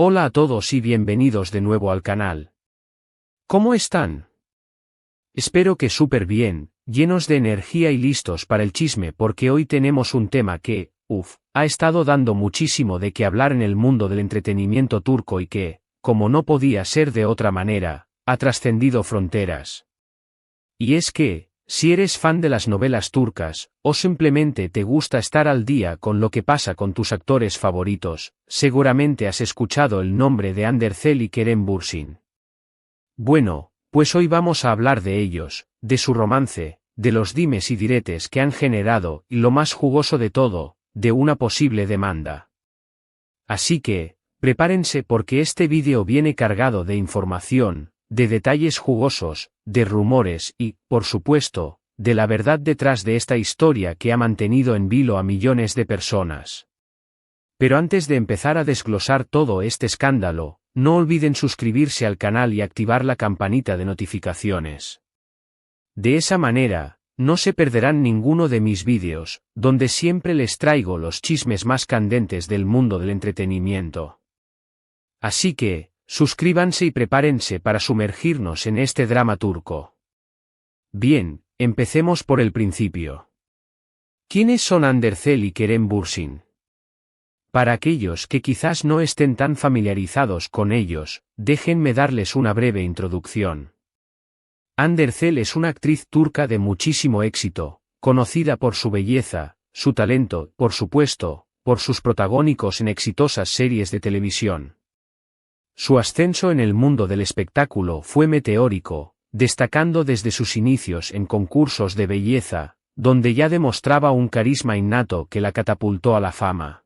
Hola a todos y bienvenidos de nuevo al canal. ¿Cómo están? Espero que súper bien, llenos de energía y listos para el chisme porque hoy tenemos un tema que, ha estado dando muchísimo de qué hablar en el mundo del entretenimiento turco y que, como no podía ser de otra manera, ha trascendido fronteras. Y es que, si eres fan de las novelas turcas, o simplemente te gusta estar al día con lo que pasa con tus actores favoritos, seguramente has escuchado el nombre de Hande Erçel y Kerem Bürsin. Bueno, pues hoy vamos a hablar de ellos, de su romance, de los dimes y diretes que han generado y lo más jugoso de todo, de una posible demanda. Así que, prepárense porque este vídeo viene cargado de información, de detalles jugosos, de rumores y, por supuesto, de la verdad detrás de esta historia que ha mantenido en vilo a millones de personas. Pero antes de empezar a desglosar todo este escándalo, no olviden suscribirse al canal y activar la campanita de notificaciones. De esa manera, no se perderán ninguno de mis vídeos, donde siempre les traigo los chismes más candentes del mundo del entretenimiento. Así que, suscríbanse y prepárense para sumergirnos en este drama turco. Bien, empecemos por el principio. ¿Quiénes son Hande Erçel y Kerem Bürsin? Para aquellos que quizás no estén tan familiarizados con ellos, déjenme darles una breve introducción. Hande Erçel es una actriz turca de muchísimo éxito, conocida por su belleza, su talento, por supuesto, por sus protagónicos en exitosas series de televisión. Su ascenso en el mundo del espectáculo fue meteórico, destacando desde sus inicios en concursos de belleza, donde ya demostraba un carisma innato que la catapultó a la fama.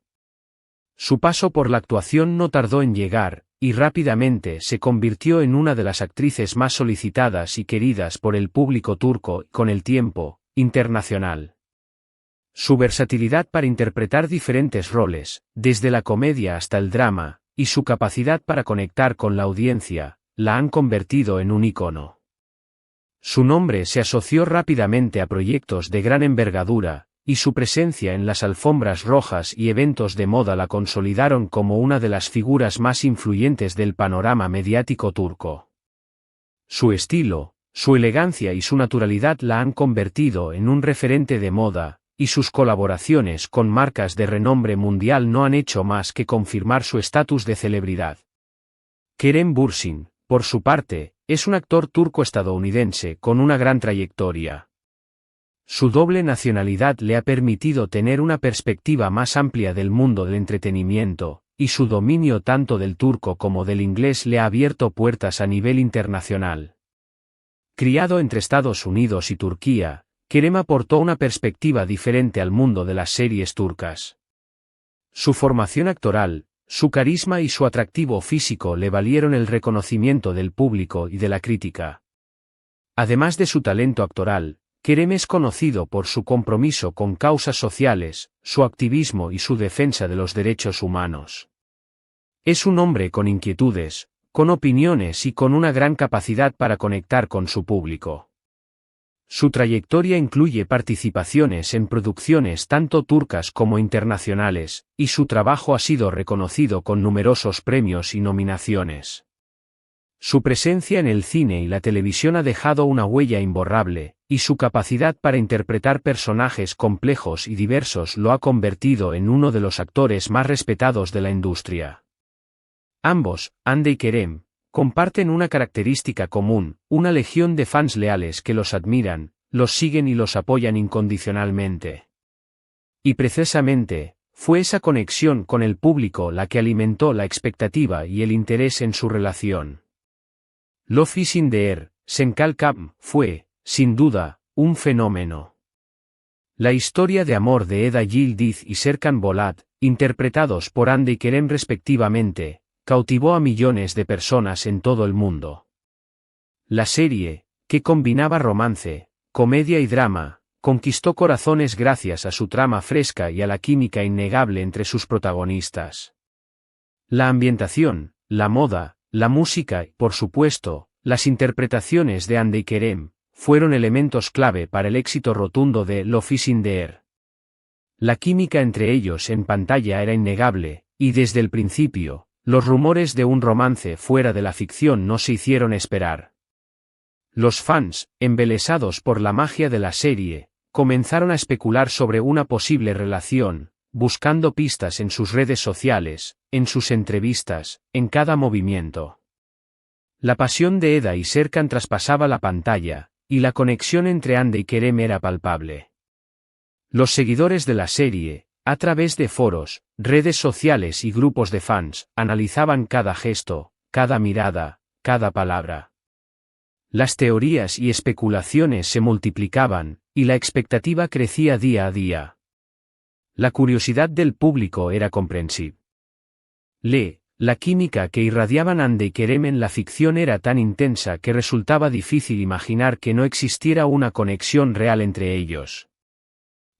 Su paso por la actuación no tardó en llegar, y rápidamente se convirtió en una de las actrices más solicitadas y queridas por el público turco y, con el tiempo, internacional. Su versatilidad para interpretar diferentes roles, desde la comedia hasta el drama, y su capacidad para conectar con la audiencia, la han convertido en un ícono. Su nombre se asoció rápidamente a proyectos de gran envergadura, y su presencia en las alfombras rojas y eventos de moda la consolidaron como una de las figuras más influyentes del panorama mediático turco. Su estilo, su elegancia y su naturalidad la han convertido en un referente de moda, y sus colaboraciones con marcas de renombre mundial no han hecho más que confirmar su estatus de celebridad. Kerem Bürsin, por su parte, es un actor turco-estadounidense con una gran trayectoria. Su doble nacionalidad le ha permitido tener una perspectiva más amplia del mundo del entretenimiento, y su dominio tanto del turco como del inglés le ha abierto puertas a nivel internacional. Criado entre Estados Unidos y Turquía, Kerem aportó una perspectiva diferente al mundo de las series turcas. Su formación actoral, su carisma y su atractivo físico le valieron el reconocimiento del público y de la crítica. Además de su talento actoral, Kerem es conocido por su compromiso con causas sociales, su activismo y su defensa de los derechos humanos. Es un hombre con inquietudes, con opiniones y con una gran capacidad para conectar con su público. Su trayectoria incluye participaciones en producciones tanto turcas como internacionales, y su trabajo ha sido reconocido con numerosos premios y nominaciones. Su presencia en el cine y la televisión ha dejado una huella imborrable, y su capacidad para interpretar personajes complejos y diversos lo ha convertido en uno de los actores más respetados de la industria. Ambos, Hande y Kerem, comparten una característica común, una legión de fans leales que los admiran, los siguen y los apoyan incondicionalmente. Y precisamente, fue esa conexión con el público la que alimentó la expectativa y el interés en su relación. Lofis'in Değer, Senkalkam, fue, sin duda, un fenómeno. La historia de amor de Eda Yildiz y Serkan Bolat, interpretados por Hande y Kerem respectivamente, cautivó a millones de personas en todo el mundo. La serie, que combinaba romance, comedia y drama, conquistó corazones gracias a su trama fresca y a la química innegable entre sus protagonistas. La ambientación, la moda, la música y, por supuesto, las interpretaciones de Hande y Kerem, fueron elementos clave para el éxito rotundo de Lofis'in Değer. La química entre ellos en pantalla era innegable, y desde el principio, los rumores de un romance fuera de la ficción no se hicieron esperar. Los fans, embelesados por la magia de la serie, comenzaron a especular sobre una posible relación, buscando pistas en sus redes sociales, en sus entrevistas, en cada movimiento. La pasión de Eda y Serkan traspasaba la pantalla, y la conexión entre Hande y Kerem era palpable. Los seguidores de la serie, a través de foros, redes sociales y grupos de fans, analizaban cada gesto, cada mirada, cada palabra. Las teorías y especulaciones se multiplicaban, y la expectativa crecía día a día. La curiosidad del público era comprensible. La química que irradiaban Hande y Kerem en la ficción era tan intensa que resultaba difícil imaginar que no existiera una conexión real entre ellos.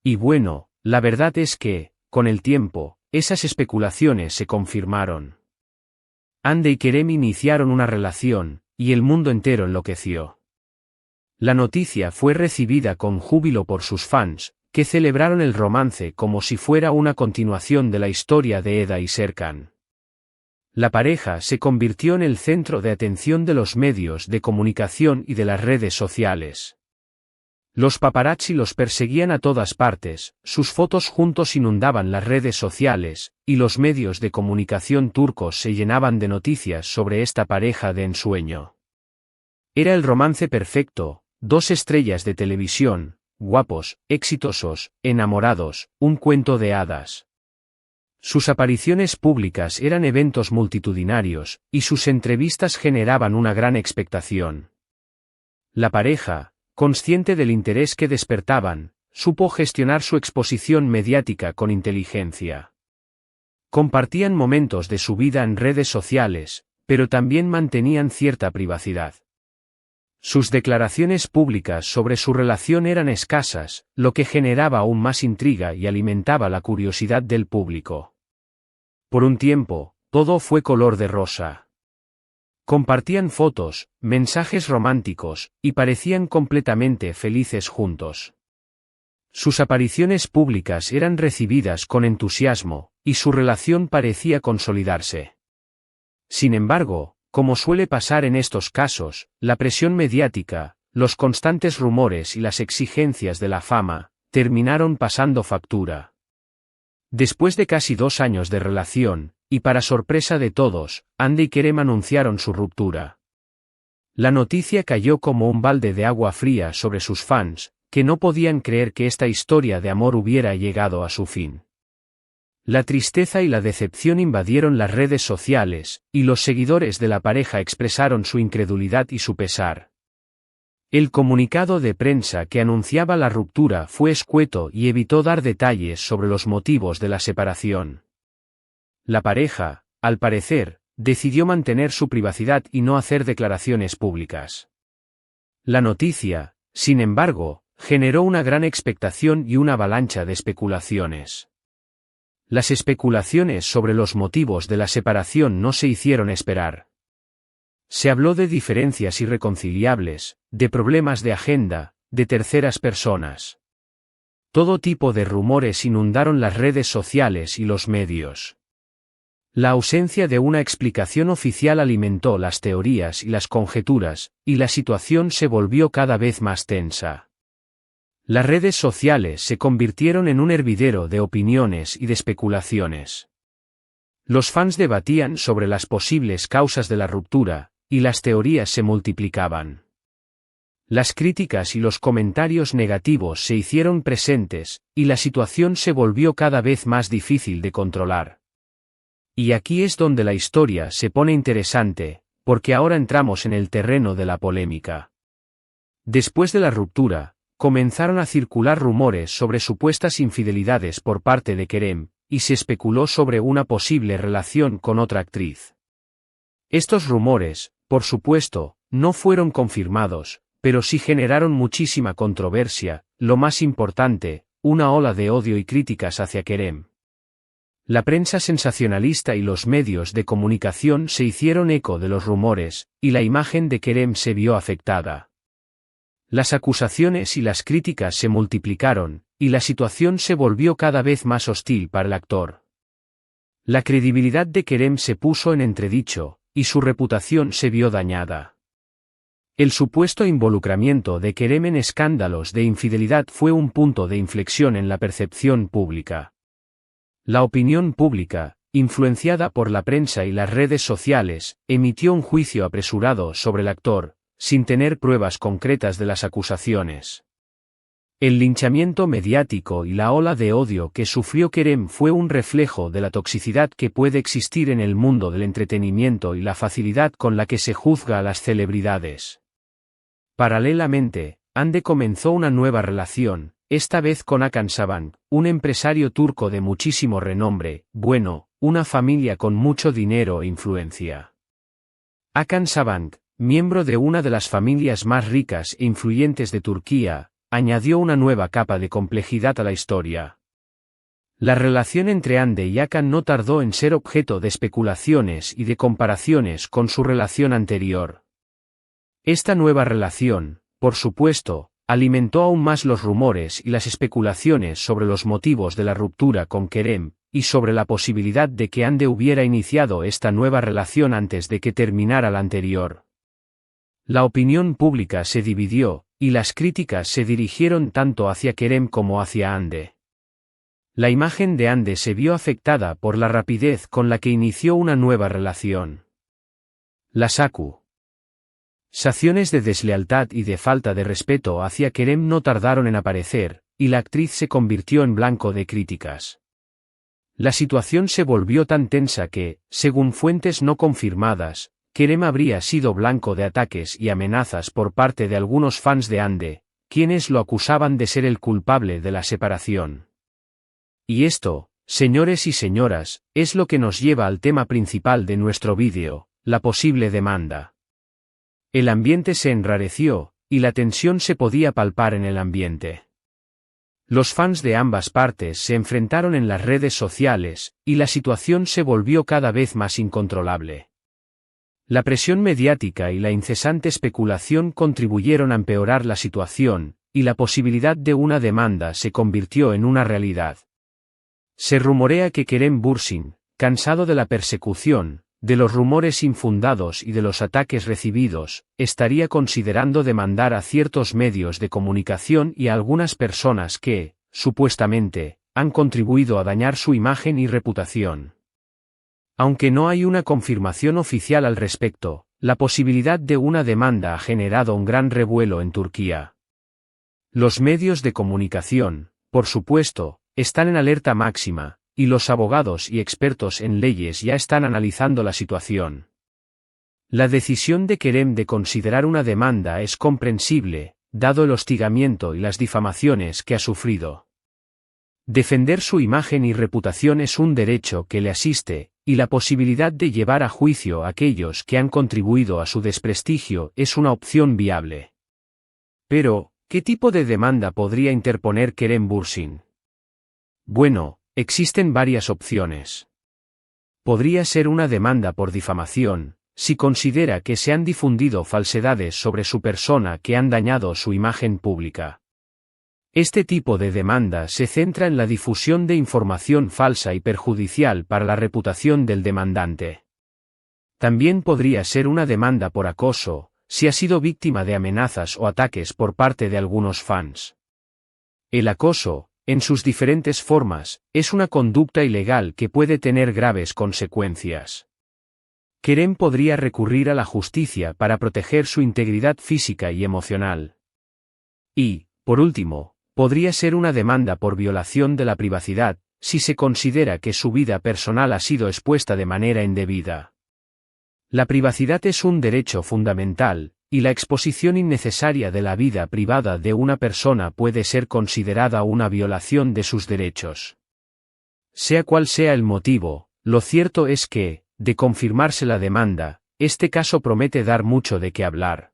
Y bueno, la verdad es que, con el tiempo, esas especulaciones se confirmaron. Hande y Kerem iniciaron una relación, y el mundo entero enloqueció. La noticia fue recibida con júbilo por sus fans, que celebraron el romance como si fuera una continuación de la historia de Eda y Serkan. La pareja se convirtió en el centro de atención de los medios de comunicación y de las redes sociales. Los paparazzi los perseguían a todas partes, sus fotos juntos inundaban las redes sociales, y los medios de comunicación turcos se llenaban de noticias sobre esta pareja de ensueño. Era el romance perfecto, dos estrellas de televisión, guapos, exitosos, enamorados, un cuento de hadas. Sus apariciones públicas eran eventos multitudinarios, y sus entrevistas generaban una gran expectación. La pareja, consciente del interés que despertaban, supo gestionar su exposición mediática con inteligencia. Compartían momentos de su vida en redes sociales, pero también mantenían cierta privacidad. Sus declaraciones públicas sobre su relación eran escasas, lo que generaba aún más intriga y alimentaba la curiosidad del público. Por un tiempo, todo fue color de rosa. Compartían fotos, mensajes románticos, y parecían completamente felices juntos. Sus apariciones públicas eran recibidas con entusiasmo, y su relación parecía consolidarse. Sin embargo, como suele pasar en estos casos, la presión mediática, los constantes rumores y las exigencias de la fama, terminaron pasando factura. Después de casi 2 años de relación, y para sorpresa de todos, Hande y Kerem anunciaron su ruptura. La noticia cayó como un balde de agua fría sobre sus fans, que no podían creer que esta historia de amor hubiera llegado a su fin. La tristeza y la decepción invadieron las redes sociales, y los seguidores de la pareja expresaron su incredulidad y su pesar. El comunicado de prensa que anunciaba la ruptura fue escueto y evitó dar detalles sobre los motivos de la separación. La pareja, al parecer, decidió mantener su privacidad y no hacer declaraciones públicas. La noticia, sin embargo, generó una gran expectación y una avalancha de especulaciones. Las especulaciones sobre los motivos de la separación no se hicieron esperar. Se habló de diferencias irreconciliables, de problemas de agenda, de terceras personas. Todo tipo de rumores inundaron las redes sociales y los medios. La ausencia de una explicación oficial alimentó las teorías y las conjeturas, y la situación se volvió cada vez más tensa. Las redes sociales se convirtieron en un hervidero de opiniones y de especulaciones. Los fans debatían sobre las posibles causas de la ruptura, y las teorías se multiplicaban. Las críticas y los comentarios negativos se hicieron presentes, y la situación se volvió cada vez más difícil de controlar. Y aquí es donde la historia se pone interesante, porque ahora entramos en el terreno de la polémica. Después de la ruptura, comenzaron a circular rumores sobre supuestas infidelidades por parte de Kerem, y se especuló sobre una posible relación con otra actriz. Estos rumores, por supuesto, no fueron confirmados, pero sí generaron muchísima controversia, lo más importante, una ola de odio y críticas hacia Kerem. La prensa sensacionalista y los medios de comunicación se hicieron eco de los rumores, y la imagen de Kerem se vio afectada. Las acusaciones y las críticas se multiplicaron, y la situación se volvió cada vez más hostil para el actor. La credibilidad de Kerem se puso en entredicho, y su reputación se vio dañada. El supuesto involucramiento de Kerem en escándalos de infidelidad fue un punto de inflexión en la percepción pública. La opinión pública, influenciada por la prensa y las redes sociales, emitió un juicio apresurado sobre el actor, sin tener pruebas concretas de las acusaciones. El linchamiento mediático y la ola de odio que sufrió Kerem fue un reflejo de la toxicidad que puede existir en el mundo del entretenimiento y la facilidad con la que se juzga a las celebridades. Paralelamente, Hande comenzó una nueva relación, esta vez con Hakan Sabancı, un empresario turco de muchísimo renombre, una familia con mucho dinero e influencia. Hakan Sabancı, miembro de una de las familias más ricas e influyentes de Turquía, añadió una nueva capa de complejidad a la historia. La relación entre Hande y Hakan no tardó en ser objeto de especulaciones y de comparaciones con su relación anterior. Esta nueva relación, por supuesto, alimentó aún más los rumores y las especulaciones sobre los motivos de la ruptura con Kerem, y sobre la posibilidad de que Hande hubiera iniciado esta nueva relación antes de que terminara la anterior. La opinión pública se dividió, y las críticas se dirigieron tanto hacia Kerem como hacia Hande. La imagen de Hande se vio afectada por la rapidez con la que inició una nueva relación. Las acusaciones de deslealtad y de falta de respeto hacia Kerem no tardaron en aparecer, y la actriz se convirtió en blanco de críticas. La situación se volvió tan tensa que, según fuentes no confirmadas, Kerem habría sido blanco de ataques y amenazas por parte de algunos fans de Hande, quienes lo acusaban de ser el culpable de la separación. Y esto, señores y señoras, es lo que nos lleva al tema principal de nuestro vídeo, la posible demanda. El ambiente se enrareció, y la tensión se podía palpar en el ambiente. Los fans de ambas partes se enfrentaron en las redes sociales, y la situación se volvió cada vez más incontrolable. La presión mediática y la incesante especulación contribuyeron a empeorar la situación, y la posibilidad de una demanda se convirtió en una realidad. Se rumorea que Kerem Bürsin, cansado de la persecución, de los rumores infundados y de los ataques recibidos, estaría considerando demandar a ciertos medios de comunicación y a algunas personas que, supuestamente, han contribuido a dañar su imagen y reputación. Aunque no hay una confirmación oficial al respecto, la posibilidad de una demanda ha generado un gran revuelo en Turquía. Los medios de comunicación, por supuesto, están en alerta máxima, y los abogados y expertos en leyes ya están analizando la situación. La decisión de Kerem de considerar una demanda es comprensible, dado el hostigamiento y las difamaciones que ha sufrido. Defender su imagen y reputación es un derecho que le asiste, y la posibilidad de llevar a juicio a aquellos que han contribuido a su desprestigio es una opción viable. Pero, ¿qué tipo de demanda podría interponer Kerem Bürsin? Bueno, existen varias opciones. Podría ser una demanda por difamación, si considera que se han difundido falsedades sobre su persona que han dañado su imagen pública. Este tipo de demanda se centra en la difusión de información falsa y perjudicial para la reputación del demandante. También podría ser una demanda por acoso, si ha sido víctima de amenazas o ataques por parte de algunos fans. El acoso, en sus diferentes formas, es una conducta ilegal que puede tener graves consecuencias. Kerem podría recurrir a la justicia para proteger su integridad física y emocional. Y, por último, podría ser una demanda por violación de la privacidad, si se considera que su vida personal ha sido expuesta de manera indebida. La privacidad es un derecho fundamental, y la exposición innecesaria de la vida privada de una persona puede ser considerada una violación de sus derechos. Sea cual sea el motivo, lo cierto es que, de confirmarse la demanda, este caso promete dar mucho de qué hablar.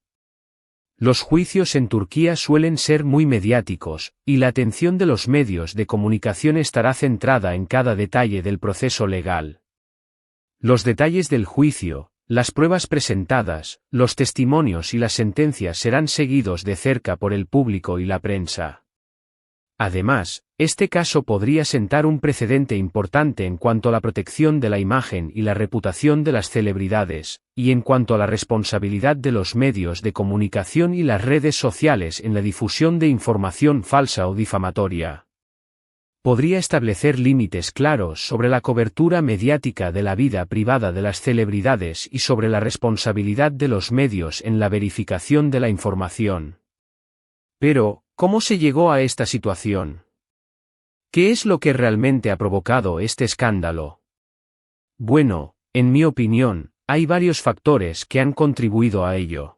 Los juicios en Turquía suelen ser muy mediáticos, y la atención de los medios de comunicación estará centrada en cada detalle del proceso legal. Los detalles del juicio, las pruebas presentadas, los testimonios y las sentencias serán seguidos de cerca por el público y la prensa. Además, este caso podría sentar un precedente importante en cuanto a la protección de la imagen y la reputación de las celebridades, y en cuanto a la responsabilidad de los medios de comunicación y las redes sociales en la difusión de información falsa o difamatoria. Podría establecer límites claros sobre la cobertura mediática de la vida privada de las celebridades y sobre la responsabilidad de los medios en la verificación de la información. Pero, ¿cómo se llegó a esta situación? ¿Qué es lo que realmente ha provocado este escándalo? Bueno, en mi opinión, hay varios factores que han contribuido a ello.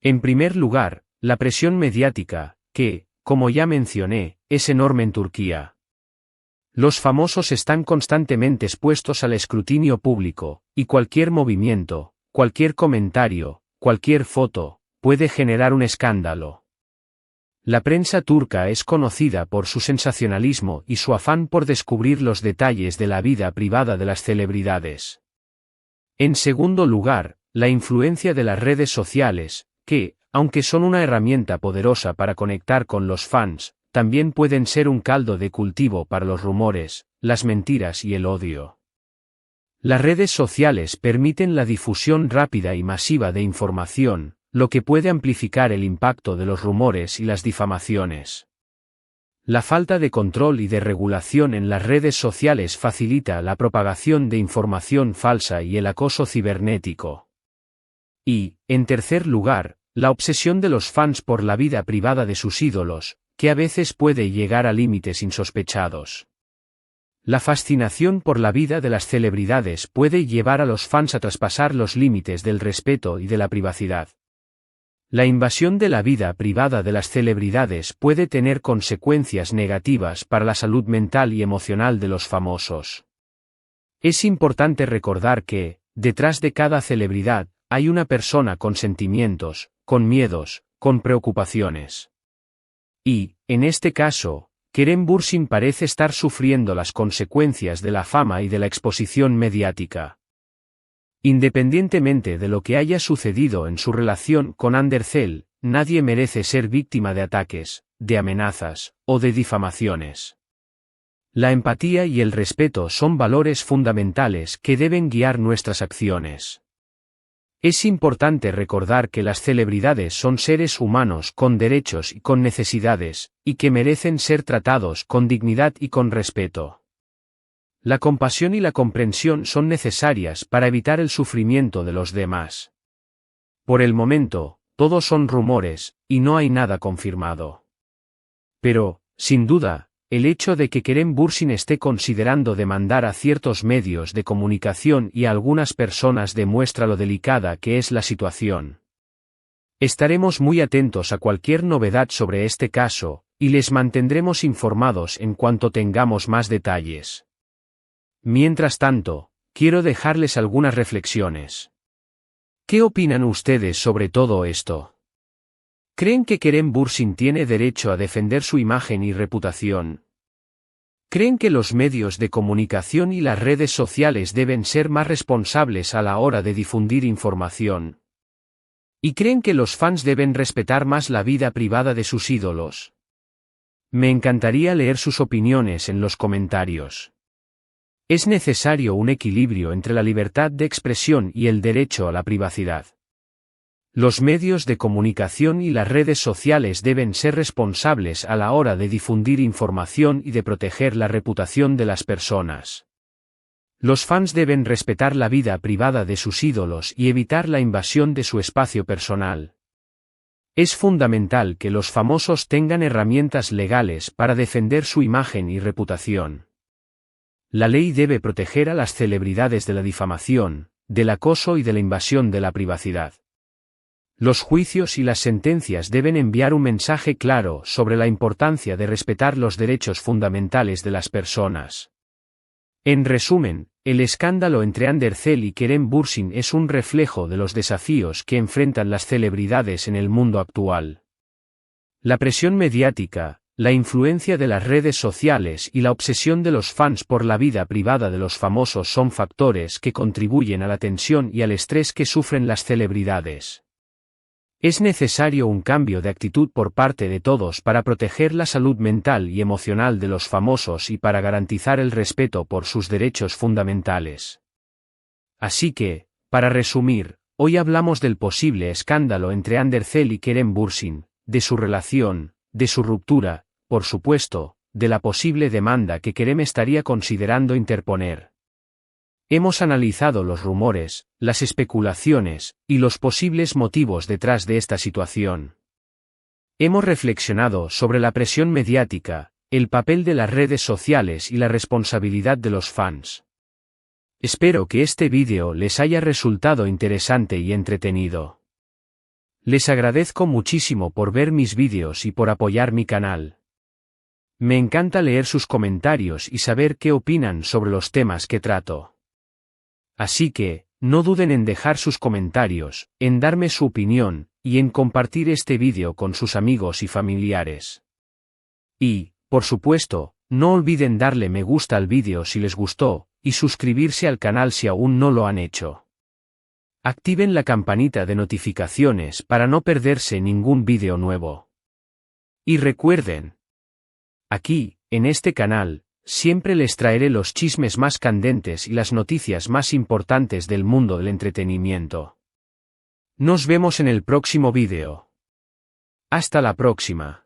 En primer lugar, la presión mediática, que, como ya mencioné, es enorme en Turquía. Los famosos están constantemente expuestos al escrutinio público, y cualquier movimiento, cualquier comentario, cualquier foto, puede generar un escándalo. La prensa turca es conocida por su sensacionalismo y su afán por descubrir los detalles de la vida privada de las celebridades. En segundo lugar, la influencia de las redes sociales, que, aunque son una herramienta poderosa para conectar con los fans, también pueden ser un caldo de cultivo para los rumores, las mentiras y el odio. Las redes sociales permiten la difusión rápida y masiva de información, lo que puede amplificar el impacto de los rumores y las difamaciones. La falta de control y de regulación en las redes sociales facilita la propagación de información falsa y el acoso cibernético. Y, en tercer lugar, la obsesión de los fans por la vida privada de sus ídolos, que a veces puede llegar a límites insospechados. La fascinación por la vida de las celebridades puede llevar a los fans a traspasar los límites del respeto y de la privacidad. La invasión de la vida privada de las celebridades puede tener consecuencias negativas para la salud mental y emocional de los famosos. Es importante recordar que, detrás de cada celebridad, hay una persona con sentimientos, con miedos, con preocupaciones. Y, en este caso, Kerem Bürsin parece estar sufriendo las consecuencias de la fama y de la exposición mediática. Independientemente de lo que haya sucedido en su relación con Andersel, nadie merece ser víctima de ataques, de amenazas, o de difamaciones. La empatía y el respeto son valores fundamentales que deben guiar nuestras acciones. Es importante recordar que las celebridades son seres humanos con derechos y con necesidades, y que merecen ser tratados con dignidad y con respeto. La compasión y la comprensión son necesarias para evitar el sufrimiento de los demás. Por el momento, todos son rumores, y no hay nada confirmado. Pero, sin duda, el hecho de que Kerem Bürsin esté considerando demandar a ciertos medios de comunicación y a algunas personas demuestra lo delicada que es la situación. Estaremos muy atentos a cualquier novedad sobre este caso, y les mantendremos informados en cuanto tengamos más detalles. Mientras tanto, quiero dejarles algunas reflexiones. ¿Qué opinan ustedes sobre todo esto? ¿Creen que Kerem Bürsin tiene derecho a defender su imagen y reputación? ¿Creen que los medios de comunicación y las redes sociales deben ser más responsables a la hora de difundir información? ¿Y creen que los fans deben respetar más la vida privada de sus ídolos? Me encantaría leer sus opiniones en los comentarios. Es necesario un equilibrio entre la libertad de expresión y el derecho a la privacidad. Los medios de comunicación y las redes sociales deben ser responsables a la hora de difundir información y de proteger la reputación de las personas. Los fans deben respetar la vida privada de sus ídolos y evitar la invasión de su espacio personal. Es fundamental que los famosos tengan herramientas legales para defender su imagen y reputación. La ley debe proteger a las celebridades de la difamación, del acoso y de la invasión de la privacidad. Los juicios y las sentencias deben enviar un mensaje claro sobre la importancia de respetar los derechos fundamentales de las personas. En resumen, el escándalo entre Andersel y Kerem Bürsin es un reflejo de los desafíos que enfrentan las celebridades en el mundo actual. La presión mediática, la influencia de las redes sociales y la obsesión de los fans por la vida privada de los famosos son factores que contribuyen a la tensión y al estrés que sufren las celebridades. Es necesario un cambio de actitud por parte de todos para proteger la salud mental y emocional de los famosos y para garantizar el respeto por sus derechos fundamentales. Así que, para resumir, hoy hablamos del posible escándalo entre Andercel y Kerem Bürsin, de su relación, de su ruptura, por supuesto, de la posible demanda que Kerem estaría considerando interponer. Hemos analizado los rumores, las especulaciones, y los posibles motivos detrás de esta situación. Hemos reflexionado sobre la presión mediática, el papel de las redes sociales y la responsabilidad de los fans. Espero que este vídeo les haya resultado interesante y entretenido. Les agradezco muchísimo por ver mis vídeos y por apoyar mi canal. Me encanta leer sus comentarios y saber qué opinan sobre los temas que trato. Así que, no duden en dejar sus comentarios, en darme su opinión, y en compartir este vídeo con sus amigos y familiares. Y, por supuesto, no olviden darle me gusta al vídeo si les gustó, y suscribirse al canal si aún no lo han hecho. Activen la campanita de notificaciones para no perderse ningún vídeo nuevo. Y recuerden, aquí, en este canal, siempre les traeré los chismes más candentes y las noticias más importantes del mundo del entretenimiento. Nos vemos en el próximo vídeo. Hasta la próxima.